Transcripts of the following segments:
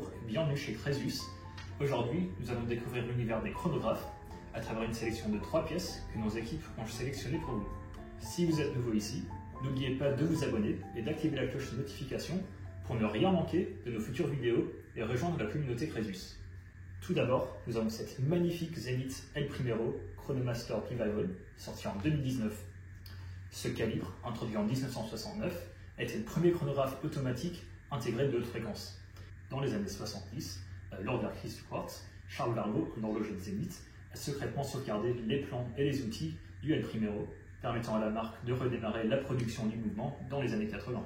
Bonjour, bienvenue chez Crésus. Aujourd'hui, nous allons découvrir l'univers des chronographes à travers une sélection de 3 pièces que nos équipes ont sélectionnées pour vous. Si vous êtes nouveau ici, n'oubliez pas de vous abonner et d'activer la cloche de notification pour ne rien manquer de nos futures vidéos et rejoindre la communauté Crésus. Tout d'abord, nous avons cette magnifique Zenith El Primero Chronomaster Revival, sortie en 2019. Ce calibre, introduit en 1969, était le premier chronographe automatique intégré de haute fréquence. Dans les années 70, lors de la crise du quartz, Charles Largot, un horloger de Zenith, a secrètement sauvegardé les plans et les outils du El Primero, permettant à la marque de redémarrer la production du mouvement dans les années 80.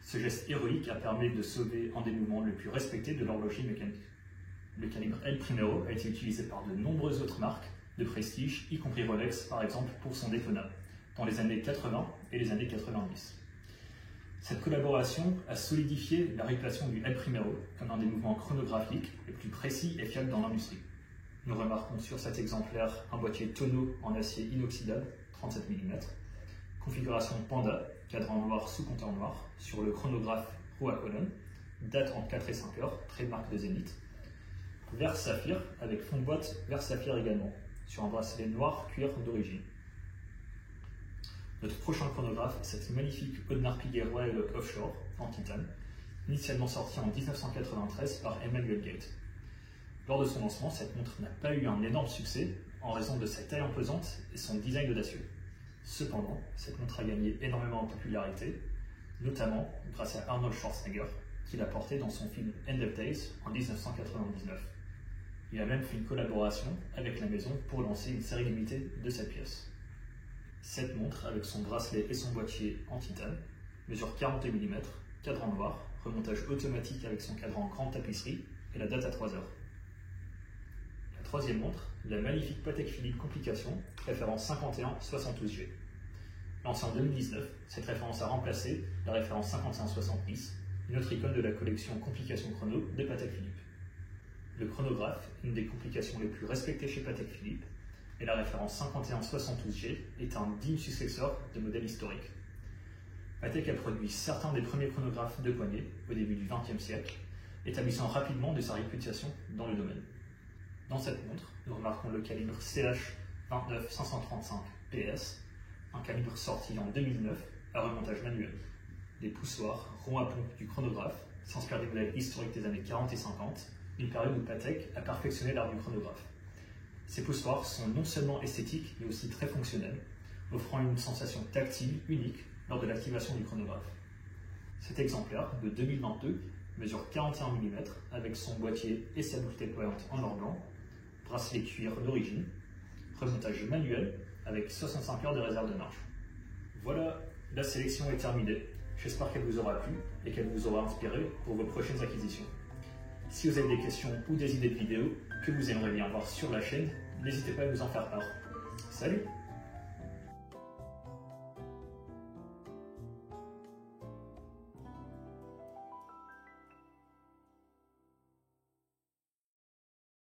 Ce geste héroïque a permis de sauver un des mouvements les plus respectés de l'horlogerie mécanique. Le calibre El Primero a été utilisé par de nombreuses autres marques de prestige, y compris Rolex par exemple pour son Daytona, dans les années 80 et les années 90. Cette collaboration a solidifié la réputation du El Primero comme un des mouvements chronographiques les plus précis et fiables dans l'industrie. Nous remarquons sur cet exemplaire un boîtier tonneau en acier inoxydable, 37 mm, configuration Panda, cadran noir sous compteur noir, sur le chronographe roue à colonne, date en 4 et 5 heures, trademark de Zenith, vert saphir avec fond de boîte vert saphir également, sur un bracelet noir cuir d'origine. Notre prochain chronographe est cette magnifique Audemars Piguet Royal Oak Offshore en titane, initialement sortie en 1993 par Emmanuel Gate. Lors de son lancement, cette montre n'a pas eu un énorme succès en raison de sa taille imposante et son design audacieux. Cependant, cette montre a gagné énormément en popularité, notamment grâce à Arnold Schwarzenegger, qui l'a portée dans son film End of Days en 1999. Il a même fait une collaboration avec la maison pour lancer une série limitée de cette pièce. Cette montre, avec son bracelet et son boîtier en titane, mesure 40 mm, cadran noir, remontage automatique avec son cadran grande tapisserie et la date à 3 heures. La troisième montre, la magnifique Patek Philippe Complication, référence 51-72G. Lancée en 2019, cette référence a remplacé la référence 51-70, une autre icône de la collection Complication Chrono de Patek Philippe. Le chronographe, une des complications les plus respectées chez Patek Philippe, et la référence 51-72G est un digne successeur de modèles historiques. Patek a produit certains des premiers chronographes de poignée au début du XXe siècle, établissant rapidement de sa réputation dans le domaine. Dans cette montre, nous remarquons le calibre CH29535 PS, un calibre sorti en 2009 à remontage manuel. Les poussoirs ronds à pompe du chronographe s'inspirent des modèles historiques des années 40 et 50, une période où Patek a perfectionné l'art du chronographe. Ces poussoirs sont non seulement esthétiques, mais aussi très fonctionnels, offrant une sensation tactile unique lors de l'activation du chronographe. Cet exemplaire, de 2022, mesure 41 mm avec son boîtier et sa boucle déployante en or blanc, bracelet cuir d'origine, remontage manuel avec 65 heures de réserve de marche. Voilà, la sélection est terminée. J'espère qu'elle vous aura plu et qu'elle vous aura inspiré pour vos prochaines acquisitions. Si vous avez des questions ou des idées de vidéos que vous aimeriez bien voir sur la chaîne, n'hésitez pas à nous en faire part. Salut!